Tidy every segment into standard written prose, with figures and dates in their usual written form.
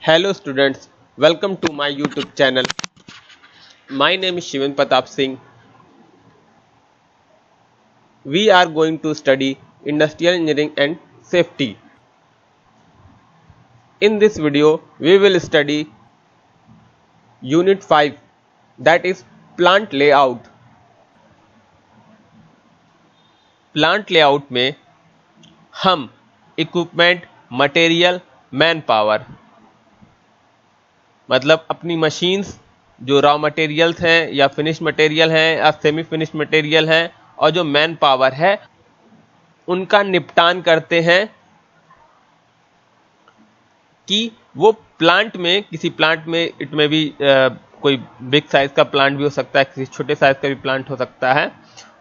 Hello students, welcome to my YouTube channel. My name is Shivan Pratap Singh. We are going to study Industrial Engineering and Safety. In this video, we will study Unit 5, that is Plant Layout. Plant Layout में हम Equipment, Material, Manpower मतलब अपनी machines जो raw materials हैं या finish material हैं या semi finish material हैं और जो मैन पावर है उनका निपटान करते हैं कि वो प्लांट में किसी प्लांट में इट में भी कोई बिग साइज का प्लांट भी हो सकता है, किसी छोटे साइज का भी प्लांट हो सकता है,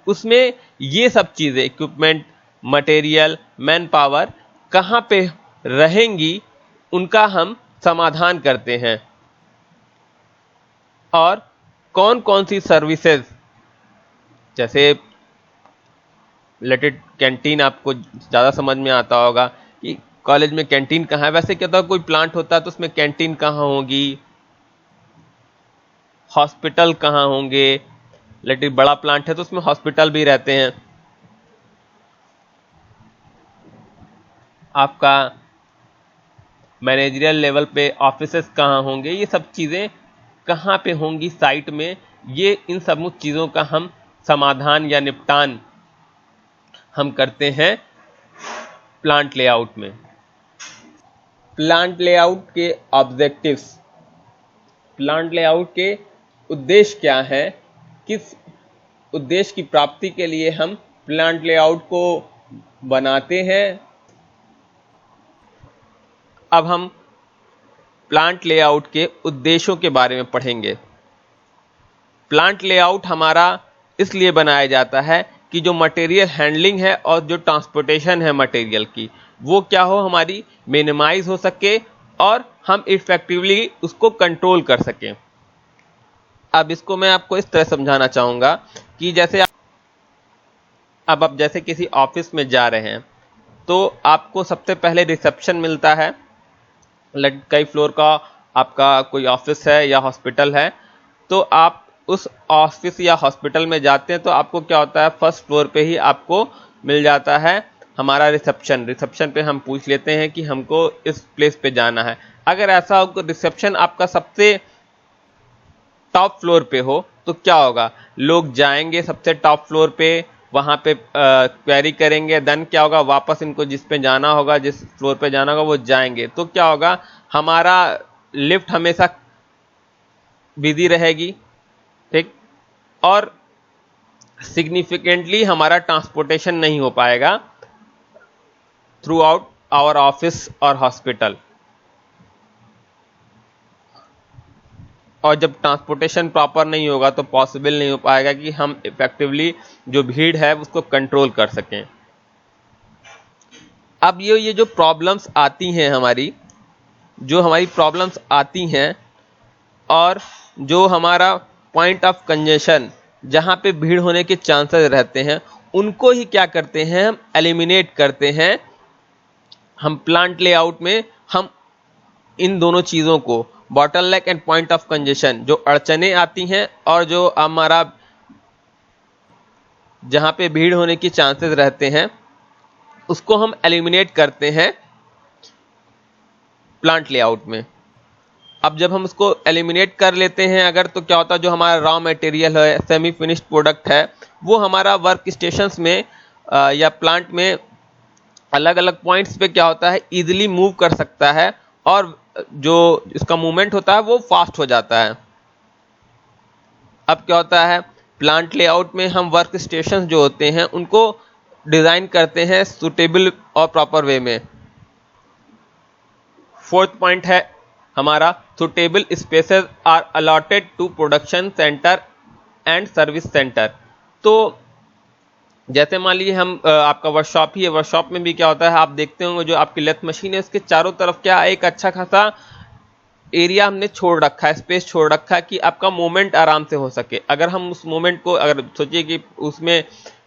उसमें ये सब चीज़ें इक्विपमेंट, मटेरियल, मैन पावर कहाँ पे रहेंगी उनका हम समाधान करते हैं और कौन कौन सी सर्विसेज जैसे रिलेटेड कैंटीन आपको ज़्यादा समझ में आता होगा कि कॉलेज में कैंटीन कहाँ है। वैसे क्या होता है कोई प्लांट होता है तो उसमें कैंटीन कहाँ होगी, हॉस्पिटल कहाँ होंगे, रिलेटेड बड़ा प्लांट है तो उसमें हॉस्पिटल भी रहते हैं, आपका मैनेजरियल लेवल पे ऑफिसेस कहाँ होंगे, ये सब चीज़ें कहाँ पे होंगी साइट में, ये इन सब चीज़ों का हम समाधान या निपटान हम करते हैं प्लांट लेआउट में। प्लांट लेआउट के ऑब्जेक्टिव्स, प्लांट लेआउट के उद्देश्य क्या हैं, किस उद्देश्य की प्राप्ति के लिए हम प्लांट लेआउट को बनाते हैं। अब हम प्लांट लेआउट के उद्देश्यों के बारे में पढ़ेंगे। प्लांट लेआउट हमारा इसलिए बनाया जाता है कि जो मटेरियल हैंडलिंग है और जो ट्रांसपोर्टेशन है मटेरियल की वो क्या हो, हमारी मिनिमाइज हो सके और हम इफेक्टिवली उसको कंट्रोल कर सकें। अब इसको मैं आपको इस तरह समझाना चाहूँगा कि जैसे अब आप जैसे किसी ऑफिस में जा रहे हैं तो आपको सबसे पहले रिसेप्शन मिलता है, कई फ्लोर का आपका कोई ऑफिस है या हॉस्पिटल है, तो आप उस ऑफिस या हॉस्पिटल में जाते हैं तो आपको क्या होता है फर्स्ट फ्लोर पे ही आपको मिल जाता है हमारा रिसेप्शन पे हम पूछ लेते हैं कि हमको इस प्लेस पे जाना है। अगर ऐसा हो रिसेप्शन आपका सबसे टॉप फ्लोर पे हो तो क्या होगा, लोग जाएंगे सबसे टॉप फ्लोर पे, वहाँ पे क्वेरी करेंगे, देन क्या होगा वापस इनको जिस पे जाना होगा, जिस फ्लोर पे जाना होगा वो जाएंगे, तो क्या होगा हमारा लिफ्ट हमेशा बिजी रहेगी, ठीक, और सिग्निफिकेंटली हमारा ट्रांसपोर्टेशन नहीं हो पाएगा थ्रू आउट आवर ऑफिस और हॉस्पिटल। और जब ट्रांसपोर्टेशन प्रॉपर नहीं होगा तो पॉसिबल नहीं हो पाएगा कि हम इफेक्टिवली जो भीड़ है उसको कंट्रोल कर सकें। अब ये जो प्रॉब्लम्स आती हैं हमारी प्रॉब्लम्स आती हैं और जो हमारा पॉइंट ऑफ कंजेशन जहाँ पे भीड़ होने के चांसेस रहते हैं उनको ही क्या करते हैं हम एलिमिनेट करते हैं। हम प्लांट लेआउट में हम इन दोनों चीज़ों को bottleneck and point of congestion जो अड़चने आती हैं और जो हमारा जहाँ पे भीड़ होने की चांसेस रहते हैं उसको हम एलिमिनेट करते हैं प्लांट लेआउट में। अब जब हम उसको एलिमिनेट कर लेते हैं अगर, तो क्या होता है जो हमारा रॉ मटेरियल है, सेमी फिनिश्ड प्रोडक्ट है, वो हमारा वर्क स्टेशंस में या प्लांट में अलग अलग पॉइंट्स पे क्या होता है इजीली मूव कर सकता है और जो इसका मूवमेंट होता है वो फास्ट हो जाता है। अब क्या होता है प्लांट लेआउट में हम वर्क स्टेशन जो होते हैं उनको डिज़ाइन करते हैं सुटेबल और प्रॉपर वे में। फोर्थ पॉइंट है हमारा suitable spaces are allotted to production center and service center. तो जैसे मान लीजिए हम आपका वर्कशॉप ही है, वर्कशॉप में भी क्या होता है आप देखते होंगे जो आपकी लेथ मशीन है उसके चारों तरफ क्या एक अच्छा खासा एरिया हमने छोड़ रखा है, स्पेस छोड़ रखा है कि आपका मूवमेंट आराम से हो सके। अगर हम उस मूवमेंट को अगर सोचिए कि उसमें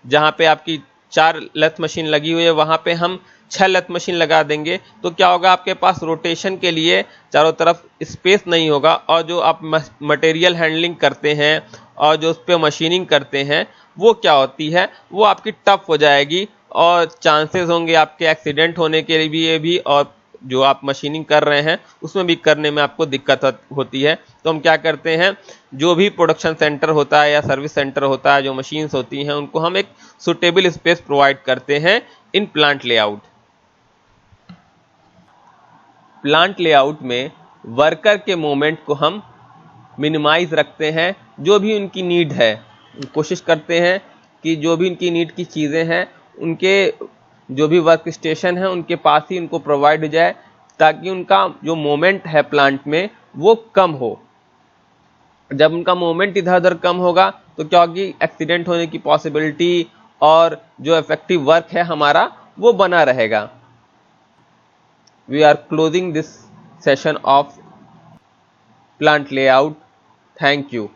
जहाँ पे आपकी 4 लेथ मशीन लगी हुई है वहां पे हम 6 लेथ मशीन लगा देंगे, तो क्या होगा, आपके पास रोटेशन के लिए चारों तरफ स्पेस नहीं होगा, और जो आप मटेरियल हैंडलिंग करते हैं और जो उस पर मशीनिंग करते हैं वो क्या होती है, वो आपकी टफ हो जाएगी और चांसेस होंगे आपके एक्सीडेंट होने के लिए भी, और जो आप मशीनिंग कर रहे हैं उसमें भी करने में आपको दिक्कत होती है। तो हम क्या करते हैं, जो भी प्रोडक्शन सेंटर होता है या सर्विस सेंटर होता है, जो मशीन्स होती हैं उनको हम एक सुटेबल स्पेस प्रोवाइड करते हैं in plant layout. Plant layout में वर्कर के मूवमेंट को हम मिनिमाइज रखते हैं। जो भी उनकी नीड है, कोशिश करते हैं कि जो भी उनकी नीड की चीज़ें हैं उनके जो भी वर्क स्टेशन है उनके पास ही उनको प्रोवाइड हो जाए, ताकि उनका जो मोमेंट है प्लांट में वो कम हो। जब उनका मोमेंट इधर उधर कम होगा तो क्या होगी, एक्सीडेंट होने की पॉसिबिलिटी और जो इफेक्टिव वर्क है हमारा वो बना रहेगा। We are closing this session of plant layout. Thank you.